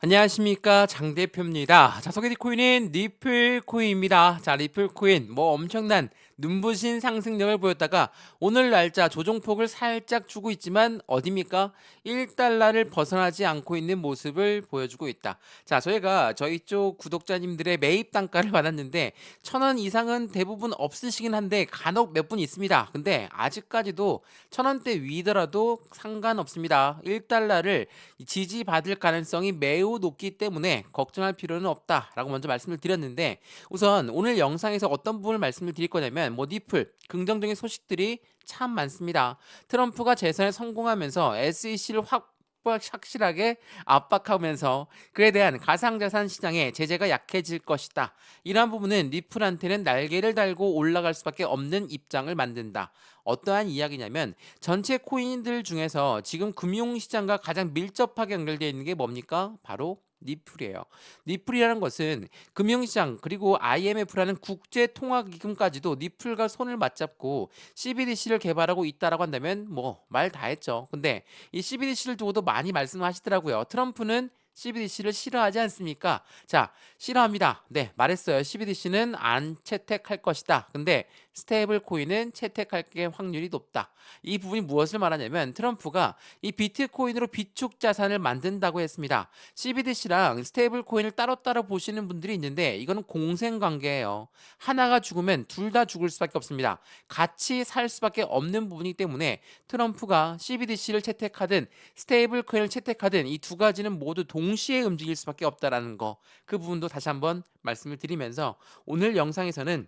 안녕하십니까 장 대표입니다. 자, 소개팅 코인은 리플 코인입니다. 자, 리플 코인 뭐 엄청난 눈부신 상승력을 보였다가 오늘 날짜 조종폭을 살짝 주고 있지만 어디입니까? 1달러를 벗어나지 않고 있는 모습을 보여주고 있다. 자, 저희가 저희 쪽 구독자님들의 매입 단가를 받았는데 1,000원 이상은 대부분 없으시긴 한데 간혹 몇 분 있습니다. 근데 아직까지도 1,000원대 위더라도 상관없습니다. 1달러를 지지받을 가능성이 매우 높기 때문에 걱정할 필요는 없다라고 먼저 말씀을 드렸는데, 우선 오늘 영상에서 어떤 부분을 말씀을 드릴 거냐면 리플 긍정적인 소식들이 참 많습니다. 트럼프가 재선에 성공하면서 SEC를 확실하게 압박하면서 그에 대한 가상자산 시장의 제재가 약해질 것이다. 이러한 부분은 리플한테는 날개를 달고 올라갈 수밖에 없는 입장을 만든다. 어떠한 이야기냐면 전체 코인들 중에서 지금 금융시장과 가장 밀접하게 연결되어 있는 게 뭡니까? 바로 리플이에요. 리플이라는 것은 금융시장 그리고 IMF라는 국제통화기금까지도 리플과 손을 맞잡고 CBDC를 개발하고 있다라고 한다면 뭐 말 다 했죠. 근데 이 CBDC를 두고도 많이 말씀하시더라고요. 트럼프는 CBDC를 싫어하지 않습니까? 자, 싫어합니다. 네, 말했어요. CBDC는 안 채택할 것이다. 근데 스테이블 코인은 채택할 게 확률이 높다. 이 부분이 무엇을 말하냐면 트럼프가 이 비트코인으로 비축 자산을 만든다고 했습니다. CBDC랑 스테이블 코인을 따로따로 보시는 분들이 있는데 이거는 공생 관계예요. 하나가 죽으면 둘 다 죽을 수밖에 없습니다. 같이 살 수밖에 없는 부분이기 때문에 트럼프가 CBDC를 채택하든 스테이블 코인을 채택하든 이 두 가지는 모두 동시에 움직일 수밖에 없다라는 거, 그 부분도 다시 한번 말씀을 드리면서 오늘 영상에서는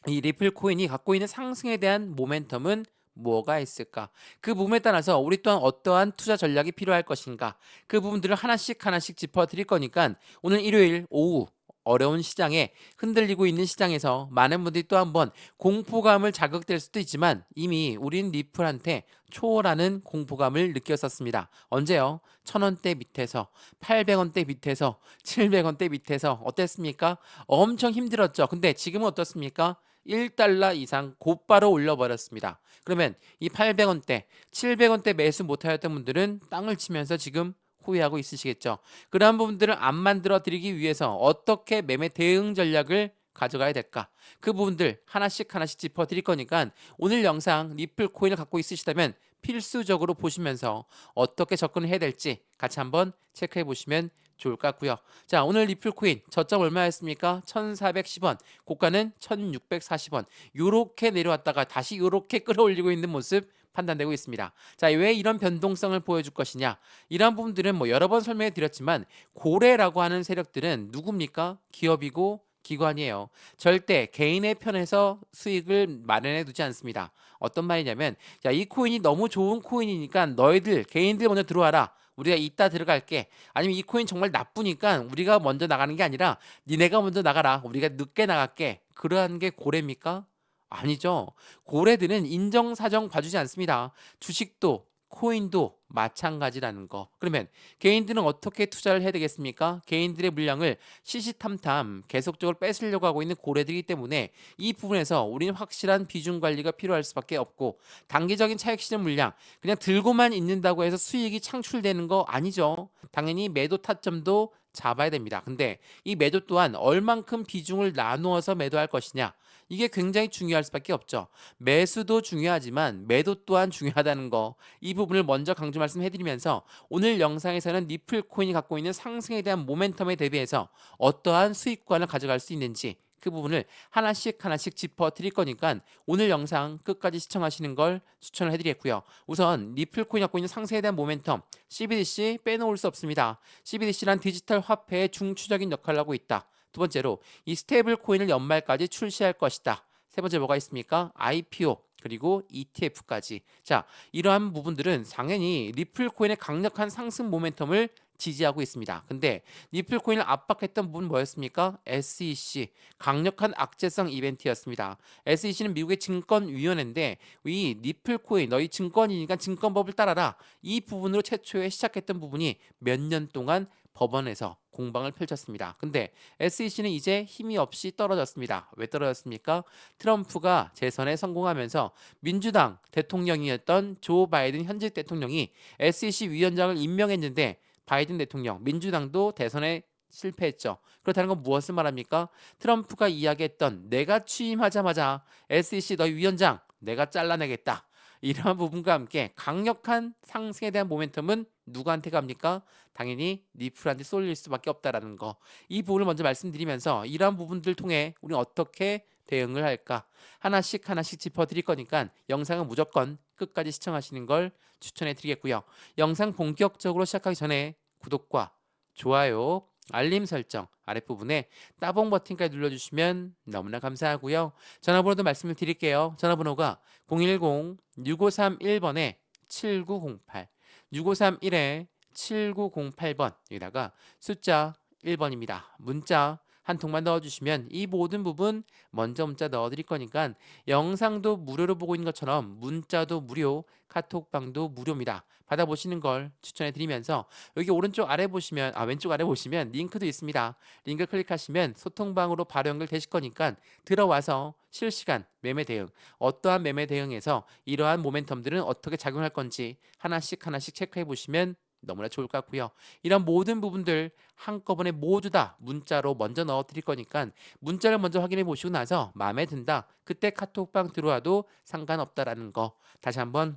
이 리플 코인이 갖고 있는 상승에 대한 모멘텀은 뭐가 있을까? 그 부분에 따라서 우리 또한 어떠한 투자 전략이 필요할 것인가? 그 부분들을 하나씩 하나씩 짚어 드릴 거니까 오늘 일요일 오후 어려운 시장에 흔들리고 있는 시장에서 많은 분들이 또 한번 공포감을 자극될 수도 있지만 이미 우린 리플한테 초월하는 공포감을 느꼈었습니다. 언제요? 1,000원대 밑에서 800원대 밑에서 700원대 밑에서 어땠습니까? 엄청 힘들었죠. 근데 지금은 어떻습니까? 1달러 이상 곧바로 올려버렸습니다. 그러면 이 800원대, 700원대 매수 못하였던 분들은 땅을 치면서 지금 후회하고 있으시겠죠. 그러한 부분들을 안 만들어 드리기 위해서 어떻게 매매 대응 전략을 가져가야 될까? 그 부분들 하나씩 하나씩 짚어 드릴 거니까 오늘 영상 리플 코인을 갖고 있으시다면 필수적으로 보시면서 어떻게 접근을 해야 될지 같이 한번 체크해 보시면 좋을 것 같고요. 자, 오늘 리플 코인 저점 얼마였습니까? 1,410원, 고가는 1,640원. 요렇게 내려왔다가 다시 요렇게 끌어올리고 있는 모습 판단되고 있습니다. 자, 왜 이런 변동성을 보여줄 것이냐? 이러한 부분들은 뭐 여러 번 설명해 드렸지만 고래라고 하는 세력들은 누굽니까? 기업이고 기관이에요. 절대 개인의 편에서 수익을 마련해 두지 않습니다. 어떤 말이냐면, 야, 이 코인이 너무 좋은 코인이니까 너희들 개인들 먼저 들어와라. 우리가 이따 들어갈게. 아니면 이 코인 정말 나쁘니까 우리가 먼저 나가는 게 아니라 니네가 먼저 나가라. 우리가 늦게 나갈게. 그러한 게 고래입니까? 아니죠. 고래들은 인정사정 봐주지 않습니다. 주식도 코인도 마찬가지라는 거. 그러면 개인들은 어떻게 투자를 해야 되겠습니까? 개인들의 물량을 시시탐탐 계속적으로 뺏으려고 하고 있는 고래들이기 때문에 이 부분에서 우리는 확실한 비중 관리가 필요할 수밖에 없고, 단기적인 차익 실현 물량 그냥 들고만 있는다고 해서 수익이 창출되는 거 아니죠. 당연히 매도 타점도 잡아야 됩니다. 근데 이 매도 또한 얼만큼 비중을 나누어서 매도할 것이냐, 이게 굉장히 중요할 수밖에 없죠. 매수도 중요하지만 매도 또한 중요하다는 거, 이 부분을 먼저 강조 말씀해드리면서 오늘 영상에서는 리플 코인이 갖고 있는 상승에 대한 모멘텀에 대비해서 어떠한 수익관을 가져갈 수 있는지 그 부분을 하나씩 하나씩 짚어 드릴 거니까 오늘 영상 끝까지 시청하시는 걸 추천을 해드리겠고요. 우선 리플 코인이 갖고 있는 상승에 대한 모멘텀, CBDC 빼놓을 수 없습니다. CBDC란 디지털 화폐의 중추적인 역할을 하고 있다. 두 번째로 이 스테이블 코인을 연말까지 출시할 것이다. 세 번째 뭐가 있습니까? IPO 그리고 ETF까지. 자, 이러한 부분들은 당연히 리플 코인의 강력한 상승 모멘텀을 지지하고 있습니다. 근데 리플 코인을 압박했던 부분 뭐였습니까? SEC, 강력한 악재성 이벤트였습니다. SEC는 미국의 증권위원회인데 이 리플 코인 너희 증권이니까 증권법을 따라라, 이 부분으로 최초에 시작했던 부분이 몇 년 동안 법원에서 공방을 펼쳤습니다. 근데 SEC는 이제 힘이 없이 떨어졌습니다. 왜 떨어졌습니까? 트럼프가 재선에 성공하면서 민주당 대통령이었던 조 바이든 현직 대통령이 SEC 위원장을 임명했는데 바이든 대통령, 민주당도 대선에 실패했죠. 그렇다는 건 무엇을 말합니까? 트럼프가 이야기했던 내가 취임하자마자 SEC 너희 위원장 내가 잘라내겠다. 이러한 부분과 함께 강력한 상승에 대한 모멘텀은 누구한테 갑니까? 당연히 니플한테 쏠릴 수밖에 없다라는 거. 이 부분을 먼저 말씀드리면서 이러한 부분들 통해 우리는 어떻게 대응을 할까? 하나씩 하나씩 짚어드릴 거니까 영상은 무조건 끝까지 시청하시는 걸 추천해 드리겠고요. 영상 본격적으로 시작하기 전에 구독과 좋아요, 알림 설정 아랫부분에 따봉 버튼까지 눌러주시면 너무나 감사하고요. 전화번호도 말씀을 드릴게요. 전화번호가 010-6531번에 7908, 6531-7908번 여기다가 숫자 1번입니다. 문자 한 통만 넣어주시면 이 모든 부분 먼저 문자 넣어드릴 거니까 영상도 무료로 보고 있는 것처럼 문자도 무료, 카톡방도 무료입니다. 받아보시는 걸 추천해드리면서 여기 오른쪽 아래 보시면 왼쪽 아래 보시면 링크도 있습니다. 링크 클릭하시면 소통방으로 바로 연결되실 거니까 들어와서 실시간 매매 대응, 어떠한 매매 대응에서 이러한 모멘텀들은 어떻게 작용할 건지 하나씩 하나씩 체크해 보시면 너무나 좋을 것 같고요. 이런 모든 부분들 한꺼번에 모두 다 문자로 먼저 넣어 드릴 거니까 문자를 먼저 확인해 보시고 나서 마음에 든다. 그때 카톡방 들어와도 상관없다라는 거 다시 한번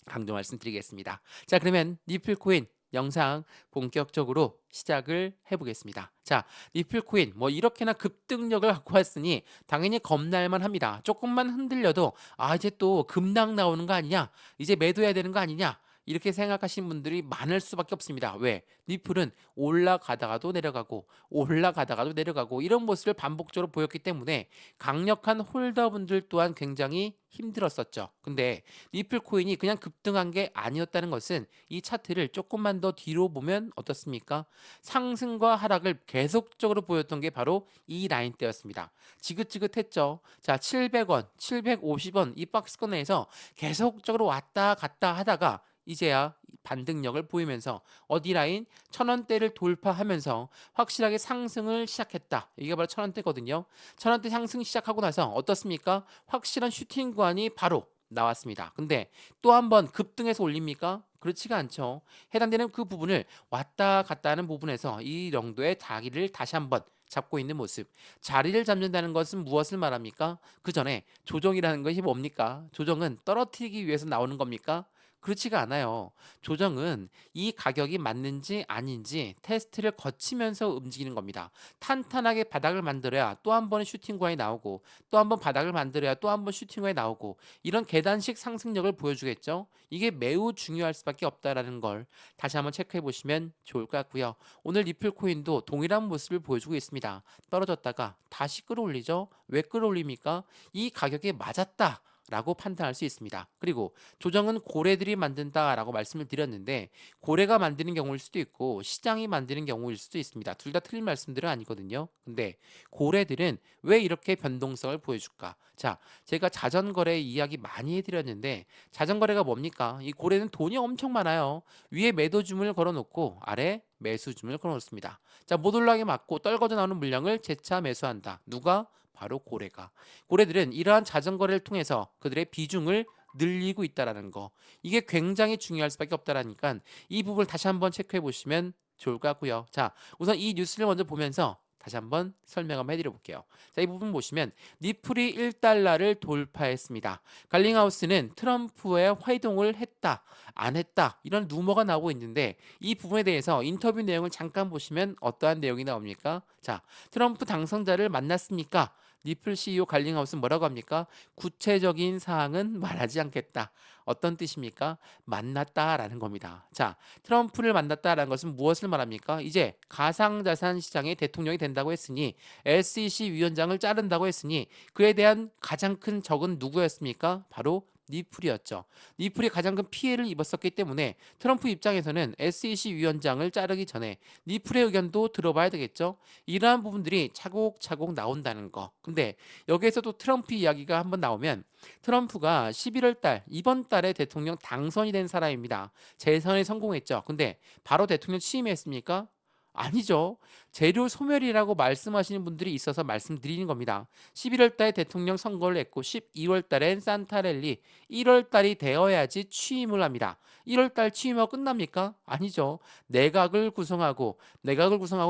강조 말씀드리겠습니다. 자, 그러면 니플코인 영상 본격적으로 시작을 해보겠습니다. 자, 니플코인 뭐 이렇게나 급등력을 갖고 왔으니 당연히 겁날만 합니다. 조금만 흔들려도 이제 또 급락 나오는 거 아니냐, 이제 매도해야 되는 거 아니냐, 이렇게 생각하시는 분들이 많을 수밖에 없습니다. 왜? 니플은 올라가다가도 내려가고 올라가다가도 내려가고 이런 모습을 반복적으로 보였기 때문에 강력한 홀더분들 또한 굉장히 힘들었었죠. 근데 니플 코인이 그냥 급등한 게 아니었다는 것은 이 차트를 조금만 더 뒤로 보면 어떻습니까? 상승과 하락을 계속적으로 보였던 게 바로 이 라인대였습니다. 지긋지긋했죠. 자, 700원, 750원 이 박스권에서 계속적으로 왔다 갔다 하다가 이제야 반등력을 보이면서 어디 라인 1000원대를 돌파하면서 확실하게 상승을 시작했다. 이게 바로 1000원대거든요. 1000원대 상승 시작하고 나서 어떻습니까? 확실한 슈팅 구간이 바로 나왔습니다. 근데 또 한 번 급등해서 올립니까? 그렇지가 않죠. 해당되는 그 부분을 왔다 갔다 하는 부분에서 이 정도의 자리를 다시 한번 잡고 있는 모습. 자리를 잡는다는 것은 무엇을 말합니까? 그 전에 조정이라는 것이 뭡니까? 조정은 떨어뜨리기 위해서 나오는 겁니까? 그렇지가 않아요. 조정은 이 가격이 맞는지 아닌지 테스트를 거치면서 움직이는 겁니다. 탄탄하게 바닥을 만들어야 또 한 번의 슈팅구간이 나오고 또 한 번 바닥을 만들어야 또 한 번 슈팅구간이 나오고 이런 계단식 상승력을 보여주겠죠. 이게 매우 중요할 수밖에 없다라는 걸 다시 한번 체크해 보시면 좋을 것 같고요. 오늘 리플 코인도 동일한 모습을 보여주고 있습니다. 떨어졌다가 다시 끌어올리죠. 왜 끌어올립니까? 이 가격에 맞았다 라고 판단할 수 있습니다. 그리고 조정은 고래들이 만든다라고 말씀을 드렸는데 고래가 만드는 경우일 수도 있고 시장이 만드는 경우일 수도 있습니다. 둘 다 틀린 말씀들은 아니거든요. 근데 고래들은 왜 이렇게 변동성을 보여줄까? 자, 제가 자전거래 이야기 많이 해드렸는데 자전거래가 뭡니까? 이 고래는 돈이 엄청 많아요. 위에 매도 주문을 걸어놓고 아래 매수 주문을 걸어놓습니다. 자, 못 올라가게 막고 떨궈져 나오는 물량을 재차 매수한다. 누가? 바로 고래가. 고래들은 이러한 자전거래를 통해서 그들의 비중을 늘리고 있다라는 거. 이게 굉장히 중요할 수밖에 없다라니까 이 부분을 다시 한번 체크해 보시면 좋을 것 같고요. 자, 우선 이 뉴스를 먼저 보면서 다시 한번 설명 한번 해드려 볼게요. 자, 이 부분 보시면 니플이 1달러를 돌파했습니다. 갈링하우스는 트럼프의 회동을 했다, 안 했다 이런 루머가 나오고 있는데 이 부분에 대해서 인터뷰 내용을 잠깐 보시면 어떠한 내용이 나옵니까? 자, 트럼프 당선자를 만났습니까? 니플 CEO 갈링하우스는 뭐라고 합니까? 구체적인 사항은 말하지 않겠다. 어떤 뜻입니까? 만났다라는 겁니다. 자, 트럼프를 만났다라는 것은 무엇을 말합니까? 이제 가상자산 시장의 대통령이 된다고 했으니 SEC 위원장을 자른다고 했으니 그에 대한 가장 큰 적은 누구였습니까? 바로 니플이었죠. 니플이 가장 큰 피해를 입었었기 때문에 트럼프 입장에서는 SEC 위원장을 자르기 전에 니플의 의견도 들어봐야 되겠죠. 이러한 부분들이 차곡차곡 나온다는 거. 근데 여기에서도 트럼프 이야기가 한번 나오면 트럼프가 11월 달 이번 달에 대통령 당선이 된 사람입니다. 재선에 성공했죠. 근데 바로 대통령 취임했습니까? 아니죠. 재료 소멸이라고 말씀하시는 분들이 있어서 말씀드리는 겁니다. 11월 달에 대통령 선거를 했고 12월 달엔 산타랠리, 1월 달이 되어야지 취임을 합니다. 1월 달 취임하고 끝납니까? 아니죠. 내각을 구성하고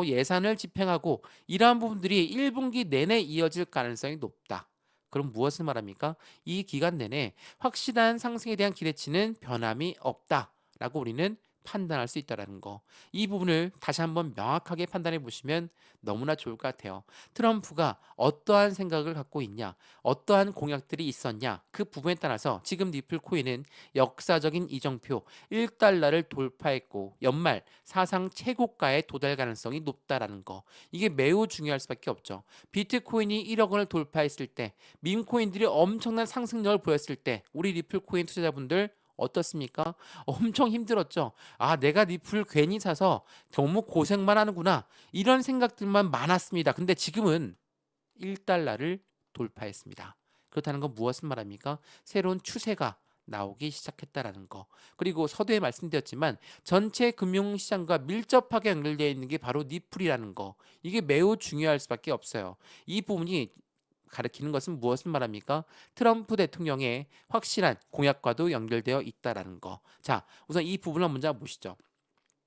예산을 집행하고 이러한 부분들이 1분기 내내 이어질 가능성이 높다. 그럼 무엇을 말합니까? 이 기간 내내 확실한 상승에 대한 기대치는 변함이 없다라고 우리는 판단할 수 있다는 거. 이 부분을 다시 한번 명확하게 판단해 보시면 너무나 좋을 것 같아요. 트럼프가 어떠한 생각을 갖고 있냐, 어떠한 공약들이 있었냐, 그 부분에 따라서 지금 니플 코인은 역사적인 이정표 1달러를 돌파했고 연말 사상 최고가에 도달 가능성이 높다라는 거. 이게 매우 중요할 수밖에 없죠. 비트코인이 1억 원을 돌파했을 때, 밈코인들이 엄청난 상승력을 보였을 때 우리 리플 코인 투자자분들 어떻습니까? 엄청 힘들었죠. 아, 내가 리플 괜히 사서 너무 고생만 하는구나. 이런 생각들만 많았습니다. 근데 지금은 1달러를 돌파했습니다. 그렇다는 건 무엇을 말합니까? 새로운 추세가 나오기 시작했다라는 거. 그리고 서두에 말씀드렸지만 전체 금융시장과 밀접하게 연결되어 있는 게 바로 니플이라는 거. 이게 매우 중요할 수밖에 없어요. 이 부분이 가리키는 것은 무엇을 말합니까? 트럼프 대통령의 확실한 공약과도 연결되어 있다라는 거. 자, 우선 이 부분을 먼저 보시죠.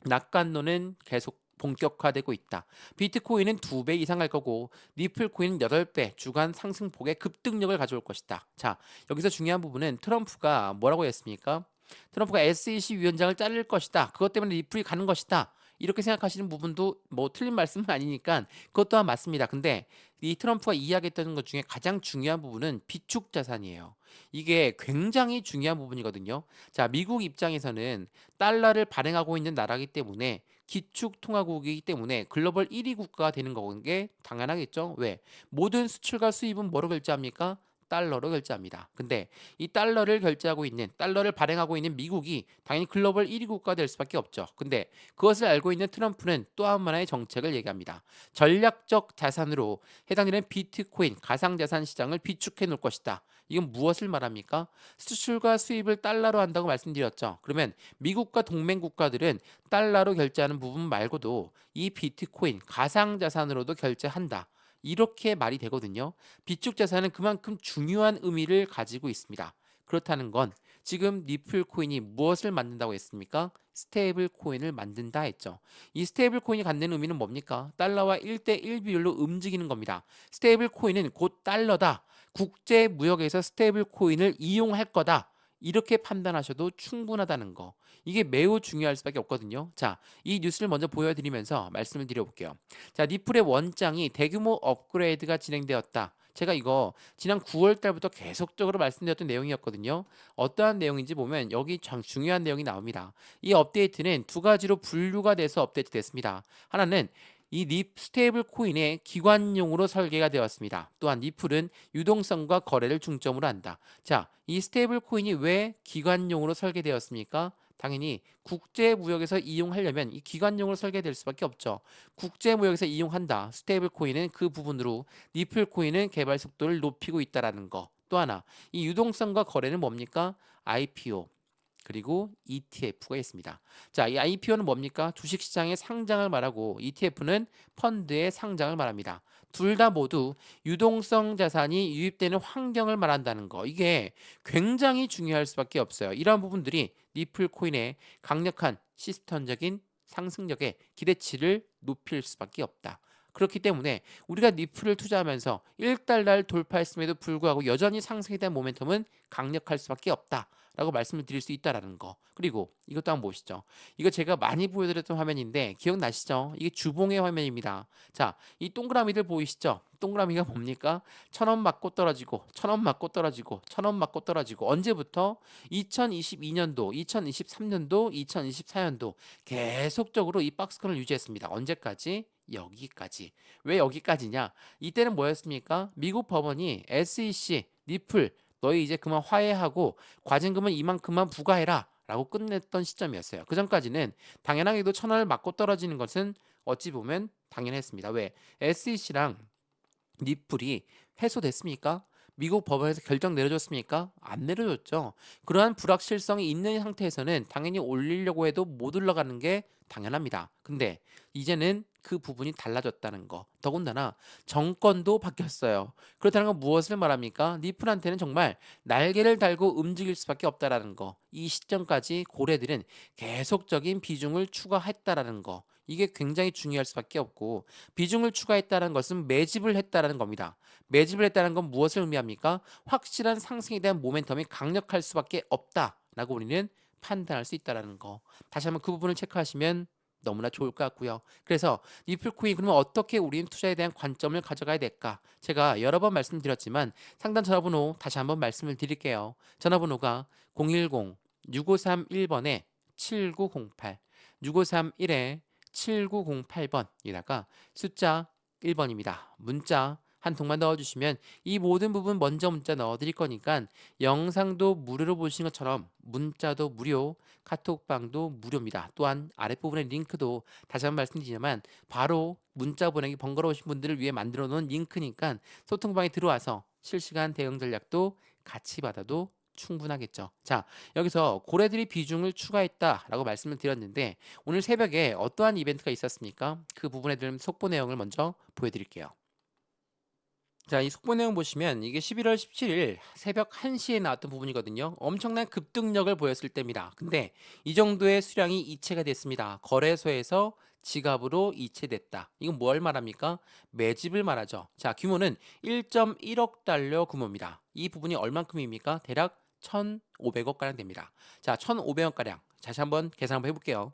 낙관론은 계속 본격화되고 있다. 비트코인은 2배 이상 할 거고 리플 코인은 8배 주간 상승폭의 급등력을 가져올 것이다. 자, 여기서 중요한 부분은 트럼프가 뭐라고 했습니까? 트럼프가 SEC 위원장을 자를 것이다. 그것 때문에 리플이 가는 것이다. 이렇게 생각하시는 부분도 뭐 틀린 말씀은 아니니까 그것 또한 맞습니다. 근데 이 트럼프가 이야기했던 것 중에 가장 중요한 부분은 비축 자산이에요. 이게 굉장히 중요한 부분이거든요. 자, 미국 입장에서는 달러를 발행하고 있는 나라이기 때문에 기축통화국이기 때문에 글로벌 1위 국가가 되는 게 당연하겠죠. 왜? 모든 수출과 수입은 뭐로 결제합니까? 달러로 결제합니다. 근데 이 달러를 결제하고 있는 달러를 발행하고 있는 미국이 당연히 글로벌 1위 국가가 될 수밖에 없죠. 근데 그것을 알고 있는 트럼프는 또 한 하나의 정책을 얘기합니다. 전략적 자산으로 해당되는 비트코인 가상자산 시장을 비축해 놓을 것이다. 이건 무엇을 말합니까? 수출과 수입을 달러로 한다고 말씀드렸죠. 그러면 미국과 동맹 국가들은 달러로 결제하는 부분 말고도 이 비트코인 가상자산으로도 결제한다. 이렇게 말이 되거든요. 비축 자산은 그만큼 중요한 의미를 가지고 있습니다. 그렇다는 건 지금 리플 코인이 무엇을 만든다고 했습니까? 스테이블 코인을 만든다 했죠. 이 스테이블 코인이 갖는 의미는 뭡니까? 달러와 1대1 비율로 움직이는 겁니다. 스테이블 코인은 곧 달러다. 국제 무역에서 스테이블 코인을 이용할 거다. 이렇게 판단하셔도 충분하다는 거. 이게 매우 중요할 수밖에 없거든요. 자, 이 뉴스를 먼저 보여드리면서 말씀을 드려볼게요. 자, 니플의 원장이 대규모 업그레이드가 진행되었다. 제가 이거 지난 9월 달부터 계속적으로 말씀드렸던 내용이었거든요. 어떠한 내용인지 보면 여기 참 중요한 내용이 나옵니다. 이 업데이트는 두 가지로 분류가 돼서 업데이트 됐습니다. 하나는 이 립 스테이블 코인의 기관용으로 설계가 되었습니다. 또한 리플은 유동성과 거래를 중점으로 한다. 자, 이 스테이블 코인이 왜 기관용으로 설계되었습니까? 당연히 국제 무역에서 이용하려면 이 기관용으로 설계될 수밖에 없죠. 국제 무역에서 이용한다. 스테이블 코인은 그 부분으로 리플 코인은 개발 속도를 높이고 있다라는 거. 또 하나, 이 유동성과 거래는 뭡니까? IPO 그리고 ETF가 있습니다. 자, 이 IPO는 뭡니까? 주식시장의 상장을 말하고 ETF는 펀드의 상장을 말합니다. 둘 다 모두 유동성 자산이 유입되는 환경을 말한다는 거. 이게 굉장히 중요할 수밖에 없어요. 이러한 부분들이 리플 코인의 강력한 시스템적인 상승력의 기대치를 높일 수밖에 없다. 그렇기 때문에 우리가 니플을 투자하면서 1달러를 돌파했음에도 불구하고 여전히 상승에 대한 모멘텀은 강력할 수밖에 없다. 라고 말씀을 드릴 수 있다라는 거. 그리고 이것도 한번 보시죠. 이거 제가 많이 보여드렸던 화면인데 기억나시죠? 이게 주봉의 화면입니다. 자, 이 동그라미들 보이시죠? 동그라미가 뭡니까? 1,000원 맞고 떨어지고 1,000원 맞고 떨어지고 1,000원 맞고 떨어지고 언제부터? 2022년도, 2023년도, 2024년도 계속적으로 이 박스권을 유지했습니다. 언제까지? 여기까지. 왜 여기까지냐? 이때는 뭐였습니까? 미국 법원이 SEC, 리플 너희 이제 그만 화해하고 과징금은 이만큼만 부과해라 라고 끝냈던 시점이었어요. 그 전까지는 당연하게도 1,000원을 맞고 떨어지는 것은 어찌 보면 당연했습니다. 왜? SEC랑 리플이 해소됐습니까? 미국 법원에서 결정 내려줬습니까? 안 내려줬죠. 그러한 불확실성이 있는 상태에서는 당연히 올리려고 해도 못 올라가는 게 당연합니다. 근데 이제는 그 부분이 달라졌다는 거. 더군다나 정권도 바뀌었어요. 그렇다는 건 무엇을 말합니까? 니플한테는 정말 날개를 달고 움직일 수밖에 없다라는 거. 이 시점까지 고래들은 계속적인 비중을 추가했다라는 거. 이게 굉장히 중요할 수밖에 없고, 비중을 추가했다는 것은 매집을 했다라는 겁니다. 매집을 했다는 건 무엇을 의미합니까? 확실한 상승에 대한 모멘텀이 강력할 수밖에 없다라고 우리는 판단할 수 있다라는 거. 다시 한번 그 부분을 체크하시면 너무나 좋을 것 같고요. 그래서 니플코인 그러면 어떻게 우리는 투자에 대한 관점을 가져가야 될까? 제가 여러 번 말씀드렸지만 상담 전화번호 다시 한번 말씀을 드릴게요. 전화번호가 010-6531번에 7908, 6531에 7908번이다가 숫자 1번입니다. 문자 한 통만 넣어주시면 이 모든 부분 먼저 문자 넣어드릴 거니까 영상도 무료로 보시는 것처럼 문자도 무료, 카톡방도 무료입니다. 또한 아랫부분의 링크도 다시 한번 말씀드리지만 바로 문자 보내기 번거로우신 분들을 위해 만들어 놓은 링크니까 소통방에 들어와서 실시간 대응 전략도 같이 받아도 충분하겠죠. 자, 여기서 고래들이 비중을 추가했다라고 말씀을 드렸는데 오늘 새벽에 어떠한 이벤트가 있었습니까? 그 부분에 대한 속보 내용을 먼저 보여드릴게요. 자, 이 속보 내용 보시면 이게 11월 17일 새벽 1시에 나왔던 부분이거든요. 엄청난 급등력을 보였을 때입니다. 근데 이 정도의 수량이 이체가 됐습니다. 거래소에서 지갑으로 이체됐다. 이건 뭘 말합니까? 매집을 말하죠. 자, 규모는 1.1억 달러 규모입니다. 이 부분이 얼만큼입니까? 대략 1,500억 가량 됩니다. 자, 1,500억 가량. 다시 한번 계산 한번 해볼게요.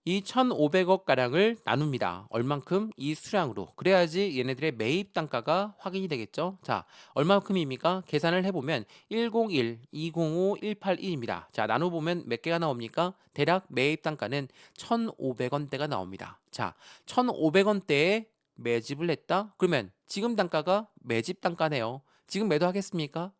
이 1,500억 가량을 나눕니다. 얼만큼? 이 수량으로. 그래야지 얘네들의 매입 단가가 확인이 되겠죠. 자, 얼마큼입니까? 계산을 해보면 101, 205, 181입니다. 자, 나눠보면 몇 개가 나옵니까? 대략 매입 단가는 1,500원대가 나옵니다. 자, 1,500원대에 매집을 했다? 그러면 지금 단가가 매집 단가네요. 지금 매도하겠습니까?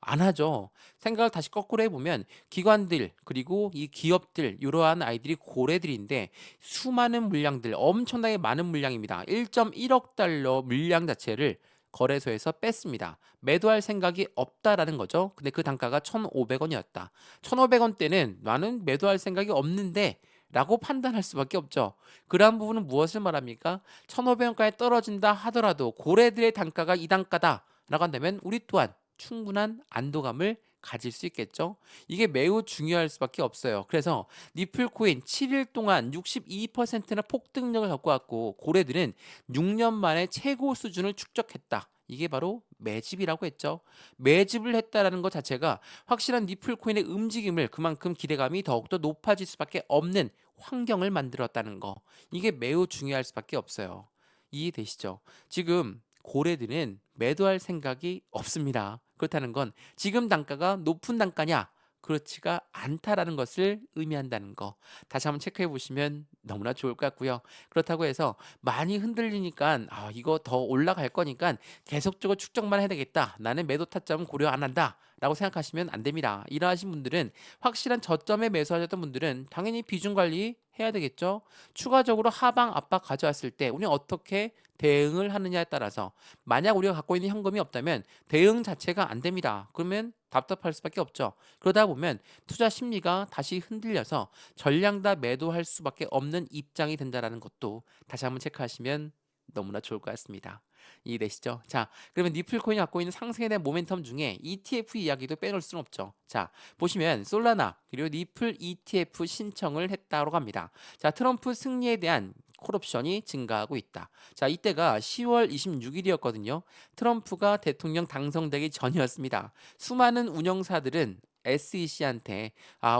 안 하죠. 생각을 다시 거꾸로 해보면 기관들 그리고 이 기업들 이러한 아이들이 고래들인데 수많은 물량들 엄청나게 많은 물량입니다. 1.1억 달러 물량 자체를 거래소에서 뺐습니다. 매도할 생각이 없다라는 거죠. 근데 그 단가가 1,500원이었다. 1,500원대는 나는 매도할 생각이 없는데 라고 판단할 수밖에 없죠. 그러한 부분은 무엇을 말합니까? 1,500원까지 떨어진다 하더라도 고래들의 단가가 이 단가다 라고 한다면 우리 또한 충분한 안도감을 가질 수 있겠죠. 이게 매우 중요할 수밖에 없어요. 그래서 니플코인 7일 동안 62%나 폭등력을 갖고 왔고 고래들은 6년 만에 최고 수준을 축적했다. 이게 바로 매집이라고 했죠. 매집을 했다라는 것 자체가 확실한 니플코인의 움직임을 그만큼 기대감이 더욱더 높아질 수밖에 없는 환경을 만들었다는 거. 이게 매우 중요할 수밖에 없어요. 이해되시죠? 지금 고래들은 매도할 생각이 없습니다. 그렇다는 건 지금 단가가 높은 단가냐? 그렇지가 않다라는 것을 의미한다는 거. 다시 한번 체크해 보시면 너무나 좋을 것 같고요. 그렇다고 해서 많이 흔들리니까 이거 더 올라갈 거니까 계속적으로 축적만 해야 되겠다. 나는 매도 타점 고려 안 한다. 라고 생각하시면 안 됩니다. 이러하신 분들은 확실한 저점에 매수하셨던 분들은 당연히 비중 관리 해야 되겠죠. 추가적으로 하방 압박 가져왔을 때 우리는 어떻게 대응을 하느냐에 따라서 만약 우리가 갖고 있는 현금이 없다면 대응 자체가 안 됩니다. 그러면 답답할 수밖에 없죠. 그러다 보면 투자 심리가 다시 흔들려서 전량 다 매도할 수밖에 없는 입장이 된다라는 것도 다시 한번 체크하시면 너무나 좋을 것 같습니다. 이해되시죠? 자, 그러면 니플코인이 갖고 있는 상승에 대한 모멘텀 중에 ETF 이야기도 빼놓을 수는 없죠. 자, 보시면 솔라나 그리고 니플 ETF 신청을 했다고 합니다. 자, 트럼프 승리에 대한 콜옵션이 증가하고 있다. 자, 이때가 10월 26일이었거든요. 트럼프가 대통령 당선되기 전이었습니다. 수많은 운영사들은 SEC한테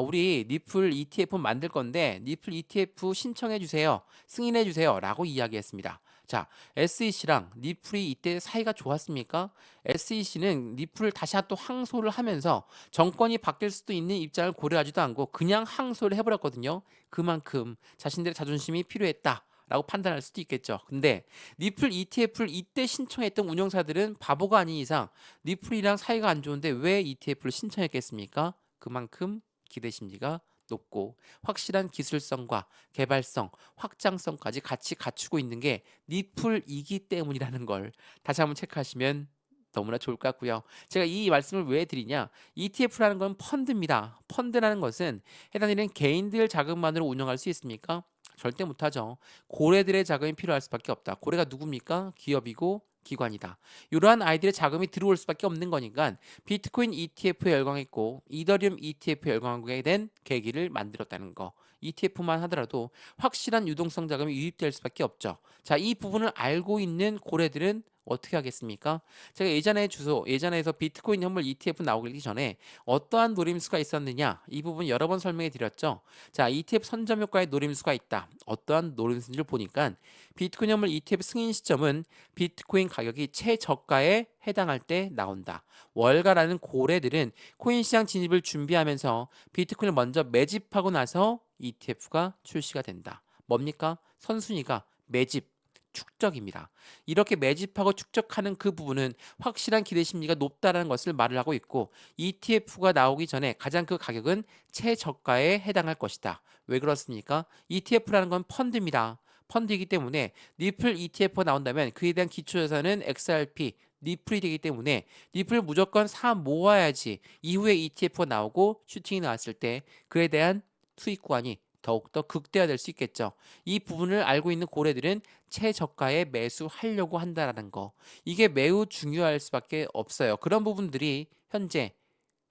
우리 니플 ETF 만들 건데 니플 ETF 신청해 주세요. 승인해 주세요라고 이야기했습니다. 자, SEC랑 니플이 이때 사이가 좋았습니까? SEC는 니플을 다시 또 항소를 하면서 정권이 바뀔 수도 있는 입장을 고려하지도 않고 그냥 항소를 해버렸거든요. 그만큼 자신들의 자존심이 필요했다. 라고 판단할 수도 있겠죠. 근데 니플 ETF를 이때 신청했던 운영사들은 바보가 아닌 이상 니플이랑 사이가 안 좋은데 왜 ETF를 신청했겠습니까? 그만큼 기대 심리가 높고 확실한 기술성과 개발성, 확장성까지 같이 갖추고 있는 게 니플이기 때문이라는 걸 다시 한번 체크하시면 너무나 좋을 것 같고요. 제가 이 말씀을 왜 드리냐? ETF라는 건 펀드입니다. 펀드라는 것은 해당되는 개인들 자금만으로 운영할 수 있습니까? 절대 못하죠. 고래들의 자금이 필요할 수밖에 없다. 고래가 누굽니까? 기업이고 기관이다. 이러한 아이들의 자금이 들어올 수밖에 없는 거니까 비트코인 ETF에 열광했고 이더리움 ETF에 열광하게 된 계기를 만들었다는 거. ETF만 하더라도 확실한 유동성 자금이 유입될 수밖에 없죠. 자, 이 부분을 알고 있는 고래들은 어떻게 하겠습니까? 제가 예전에서 비트코인 현물 ETF 나오기 전에 어떠한 노림수가 있었느냐 이 부분 여러 번 설명해 드렸죠. 자, ETF 선점 효과의 노림수가 있다. 어떠한 노림수인지를 보니까 비트코인 현물 ETF 승인 시점은 비트코인 가격이 최저가에 해당할 때 나온다. 월가라는 고래들은 코인 시장 진입을 준비하면서 비트코인을 먼저 매집하고 나서 ETF가 출시가 된다. 뭡니까? 선순위가 매집 축적입니다. 이렇게 매집하고 축적하는 그 부분은 확실한 기대 심리가 높다라는 것을 말을 하고 있고 ETF가 나오기 전에 가장 그 가격은 최저가에 해당할 것이다. 왜 그렇습니까? ETF라는 건 펀드입니다. 펀드이기 때문에 니플 ETF가 나온다면 그에 대한 기초자산은 XRP, 니플이 되기 때문에 니플 무조건 사 모아야지 이후에 ETF가 나오고 슈팅이 나왔을 때 그에 대한 수익 구간이 더욱더 극대화될 수 있겠죠. 이 부분을 알고 있는 고래들은 최저가에 매수하려고 한다라는 거. 이게 매우 중요할 수밖에 없어요. 그런 부분들이 현재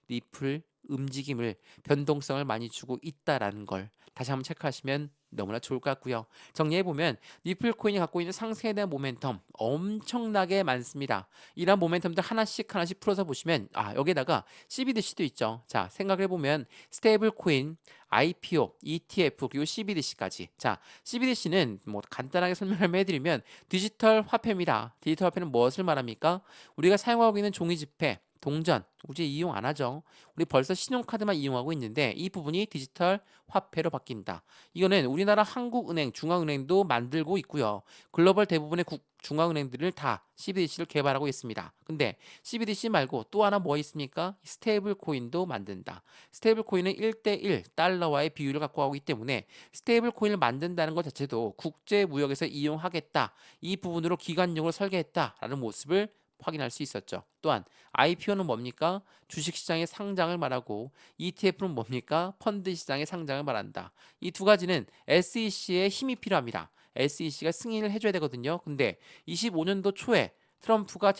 리플 움직임을 변동성을 많이 주고 있다라는 걸 다시 한번 체크하시면 너무나 좋을 것 같고요. 정리해보면 리플 코인이 갖고 있는 상승에 대한 모멘텀 엄청나게 많습니다. 이런 모멘텀들 하나씩 하나씩 풀어서 보시면 여기에다가 CBDC도 있죠. 자, 생각해보면 스테이블 코인, IPO, ETF 그리고 CBDC까지. 자, CBDC는 뭐 간단하게 설명을 해드리면 디지털 화폐입니다. 디지털 화폐는 무엇을 말합니까? 우리가 사용하고 있는 종이 지폐 동전 우리 이용 안 하죠. 우리 벌써 신용카드만 이용하고 있는데 이 부분이 디지털 화폐로 바뀐다. 이거는 우리나라 한국은행, 중앙은행도 만들고 있고요. 글로벌 대부분의 중앙은행들을 다 CBDC를 개발하고 있습니다. 근데 CBDC 말고 또 하나 뭐 있습니까? 스테이블 코인도 만든다. 스테이블 코인은 1대1 달러와의 비율을 갖고 가기 때문에 스테이블 코인을 만든다는 것 자체도 국제 무역에서 이용하겠다. 이 부분으로 기관용으로 설계했다라는 모습을 확인할 수 있었죠. 또한 IPO는 뭡니까? 주식시장의 상장을 말하고 ETF는 뭡니까? 펀드 시장의 상장을 말한다. 이 두 가지는 SEC의 힘이 필요합니다. SEC가 승인을 해줘야 되거든요. 근데 25년도 초에 트럼프가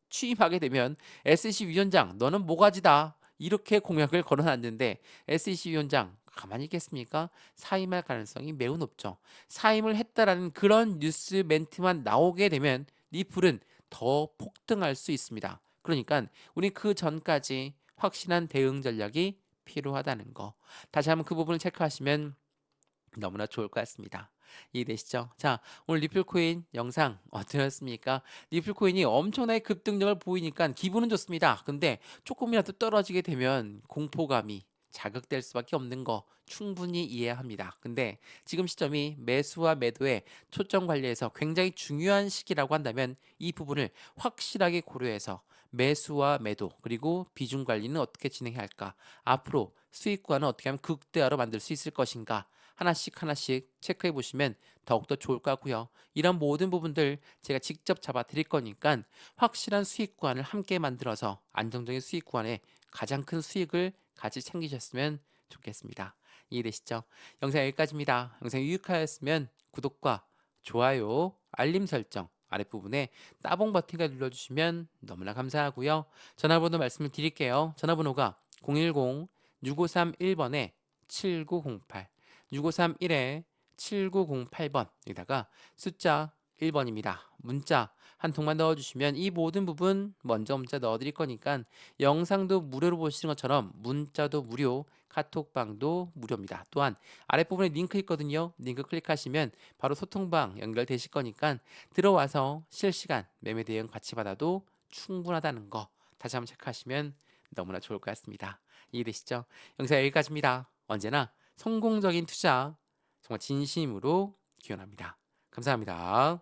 취임하게 되면 SEC 위원장 너는 모가지다. 이렇게 공약을 걸어놨는데 SEC 위원장 가만히 있겠습니까? 사임할 가능성이 매우 높죠. 사임을 했다라는 그런 뉴스 멘트만 나오게 되면 리플은 더 폭등할 수 있습니다. 그러니까 우리 그 전까지 확실한 대응 전략이 필요하다는 거. 다시 한번 그 부분을 체크하시면 너무나 좋을 것 같습니다. 이해되시죠? 자, 오늘 리플코인 영상 어떠셨습니까? 리플코인이 엄청나게 급등력을 보이니까 기분은 좋습니다. 근데 조금이라도 떨어지게 되면 공포감이 자극될 수밖에 없는 거 충분히 이해합니다. 근데 지금 시점이 매수와 매도에 초점 관리해서 굉장히 중요한 시기라고 한다면 이 부분을 확실하게 고려해서 매수와 매도 그리고 비중 관리는 어떻게 진행해야 할까? 앞으로 수익과는 어떻게 하면 극대화로 만들 수 있을 것인가? 하나씩 하나씩 체크해 보시면 더욱더 좋을 것 같고요. 이런 모든 부분들 제가 직접 잡아 드릴 거니까 확실한 수익 구간을 함께 만들어서 안정적인 수익 구간에 가장 큰 수익을 같이 챙기셨으면 좋겠습니다. 이해되시죠? 영상 여기까지입니다. 영상이 유익하였으면 구독과 좋아요, 알림 설정 아랫부분에 따봉 버튼을 눌러주시면 너무나 감사하고요. 전화번호 말씀을 드릴게요. 전화번호가 010-6531번에 7908 6531에 7908번에다가 숫자 1번입니다. 문자 한 통만 넣어주시면 이 모든 부분 먼저 문자 넣어드릴 거니까 영상도 무료로 보시는 것처럼 문자도 무료, 카톡방도 무료입니다. 또한 아랫부분에 링크 있거든요. 링크 클릭하시면 바로 소통방 연결되실 거니까 들어와서 실시간 매매 대응 같이 받아도 충분하다는 거 다시 한번 체크하시면 너무나 좋을 것 같습니다. 이해되시죠? 영상 여기까지입니다. 언제나 성공적인 투자 정말 진심으로 기원합니다. 감사합니다.